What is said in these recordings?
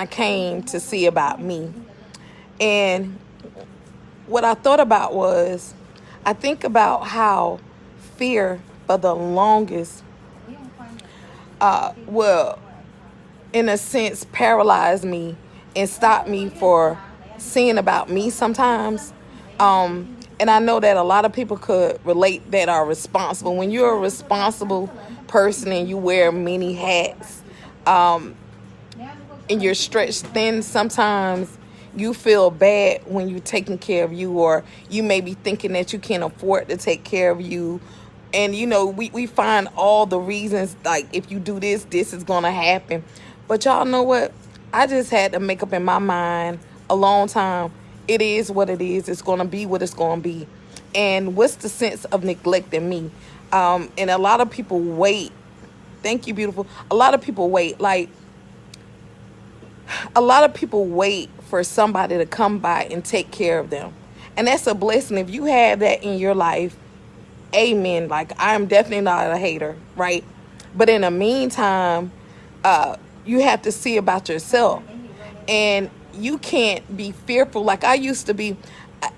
I came to see about me. And what I thought about was, I think about how fear for the longest will, in a sense, paralyze me and stop me for seeing about me sometimes. And I know that a lot of people could relate that are responsible. When you're a responsible person and you wear many hats, and you're stretched thin, sometimes you feel bad when you're taking care of you, or you may be thinking that you can't afford to take care of you. And we find all the reasons, like, if you do this, this is gonna happen. But y'all know what? I just had to make up in my mind a long time. It is what it is. It's gonna be what it's gonna be. And what's the sense of neglecting me? And a lot of people wait. Thank you, beautiful. A lot of people wait. Like, a lot of people wait for somebody to come by and take care of them. And that's a blessing. If you have that in your life, amen. Like, I am definitely not a hater, right? But in the meantime, you have to see about yourself. And you can't be fearful. Like I used to be.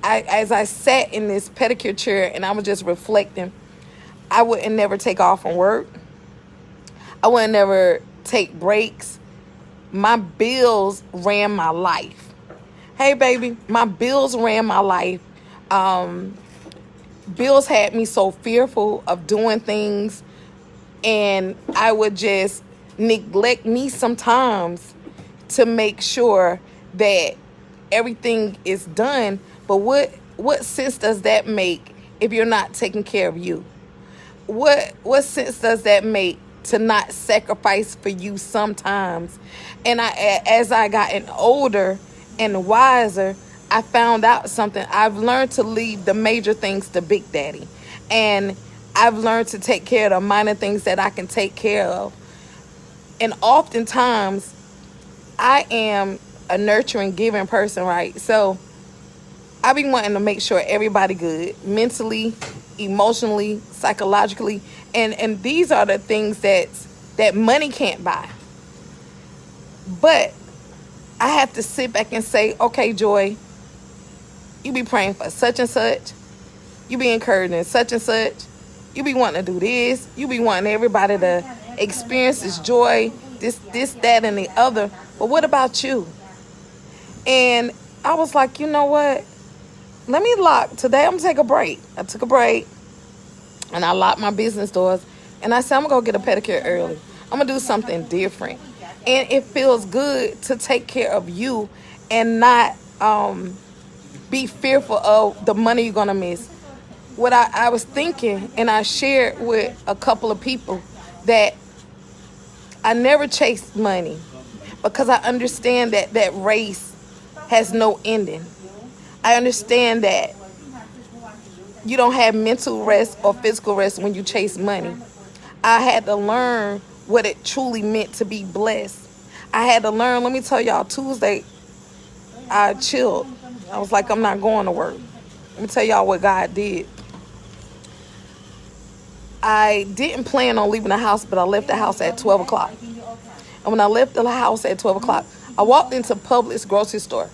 As I sat in this pedicure chair and I was just reflecting, I wouldn't never take off from work. I wouldn't never take breaks. My bills ran my life. Hey, baby, my bills ran my life. Bills had me so fearful of doing things, and I would just neglect me sometimes to make sure that everything is done. But what sense does that make if you're not taking care of you? What sense does that make to not sacrifice for you sometimes? And as I gotten older and wiser, I found out something. I've learned to leave the major things to Big Daddy. And I've learned to take care of the minor things that I can take care of. And oftentimes, I am a nurturing, giving person, right? So I be wanting to make sure everybody good, mentally, emotionally, psychologically. And these are the things that money can't buy. But I have to sit back and say, okay, Joy, you be praying for such and such. You be encouraging such and such. You be wanting to do this. You be wanting everybody to experience this joy, this, that, and the other. But what about you? And I was like, you know what? Let me lock. Today I'm going to take a break. I took a break and I locked my business doors. And I said, I'm going to go get a pedicure early. I'm going to do something different. And it feels good to take care of you and not be fearful of the money you're going to miss. What I was thinking, and I shared with a couple of people, that I never chased money because I understand that race has no ending. I understand that you don't have mental rest or physical rest when you chase money. I had to learn what it truly meant to be blessed. I had to learn. Let me tell y'all, Tuesday, I chilled. I was like, I'm not going to work. Let me tell y'all what God did. I didn't plan on leaving the house, but I left the house at 12 o'clock. And when I left the house at 12 o'clock, I walked into Publix grocery store.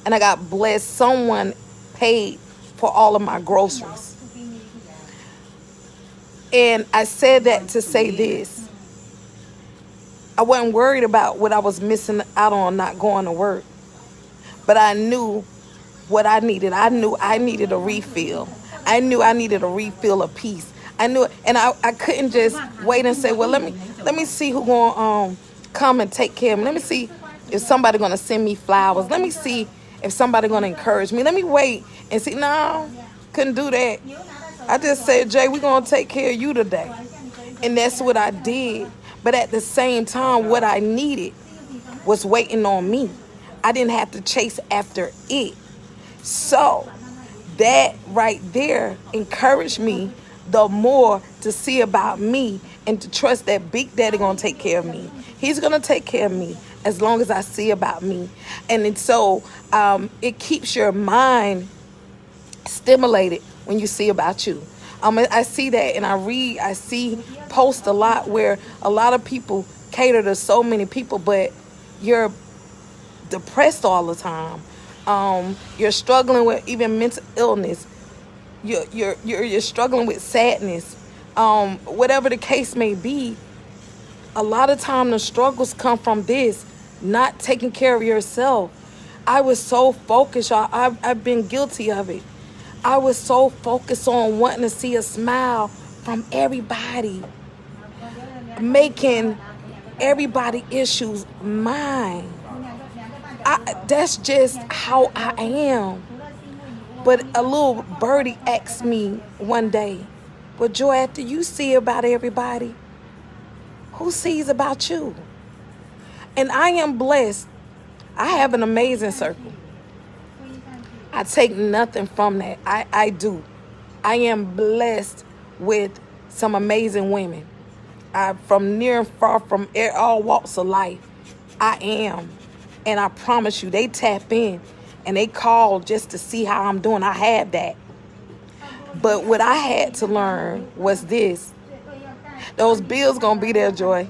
And I got blessed. Someone paid for all of my groceries. And I said that to say this. I wasn't worried about what I was missing out on not going to work. But I knew what I needed. I knew I needed a refill. I knew I needed a refill of peace. I knew it. And I couldn't just wait and say, well, let me see who's going to come and take care of me. Let me see if somebody going to send me flowers. Let me see if somebody going to encourage me. Let me wait and see. No, couldn't do that. I just said, Jay, we're going to take care of you today. And that's what I did. But at the same time, what I needed was waiting on me. I didn't have to chase after it. So that right there encouraged me the more to see about me and to trust that Big Daddy gonna take care of me. He's gonna take care of me as long as I see about me. And so it keeps your mind stimulated when you see about you. I see that, and I see posts a lot where a lot of people cater to so many people, but you're depressed all the time. You're struggling with even mental illness. You're struggling with sadness. Whatever the case may be, a lot of time the struggles come from this, not taking care of yourself. I was so focused, y'all. I've been guilty of it. I was so focused on wanting to see a smile from everybody, making everybody issues mine. That's just how I am. But a little birdie asked me one day, well, Joy, after you see about everybody, who sees about you? And I am blessed. I have an amazing circle. I take nothing from that. I do. I am blessed with some amazing women. From near and far, from all walks of life. I am. And I promise you, they tap in and they call just to see how I'm doing. I have that. But what I had to learn was this. Those bills gonna be there, Joy.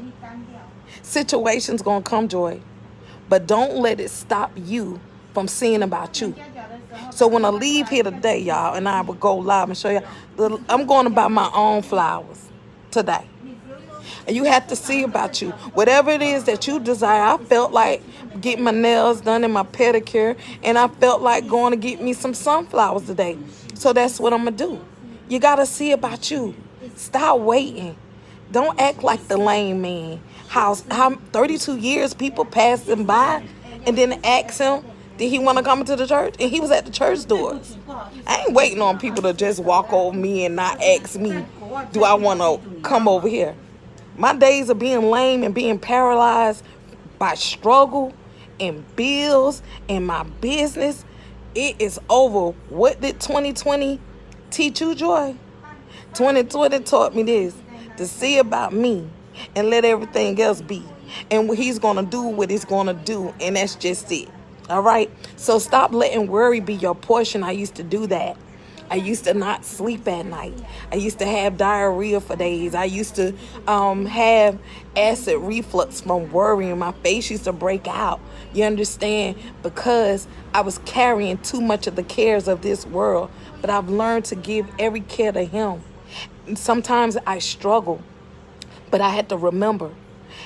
Situations gonna come, Joy. But don't let it stop you from seeing about you. So when I leave here today, y'all, and I will go live and show y'all, I'm going to buy my own flowers today. And you have to see about you. Whatever it is that you desire, I felt like getting my nails done and my pedicure, and I felt like going to get me some sunflowers today. So that's what I'm going to do. You got to see about you. Stop waiting. Don't act like the lame man. How 32 years people passed him by and then ask him, did he want to come into the church? And he was at the church doors. I ain't waiting on people to just walk over me and not ask me, do I want to come over here? My days of being lame and being paralyzed by struggle and bills and my business, it is over. What did 2020 teach you, Joy? 2020 taught me this, to see about me and let everything else be. And he's going to do what he's going to do, and that's just it. All right? So stop letting worry be your portion. I used to do that. I used to not sleep at night. I used to have diarrhea for days. I used to have acid reflux from worrying. My face used to break out. You understand? Because I was carrying too much of the cares of this world. But I've learned to give every care to him. And sometimes I struggle, but I had to remember.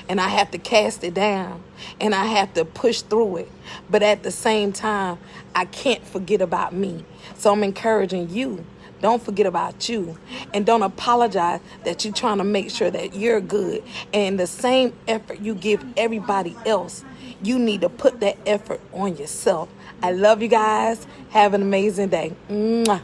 And I have to cast it down. And I have to push through it. But at the same time, I can't forget about me. So I'm encouraging you. Don't forget about you. And don't apologize that you're trying to make sure that you're good. And the same effort you give everybody else, you need to put that effort on yourself. I love you guys. Have an amazing day. Mwah.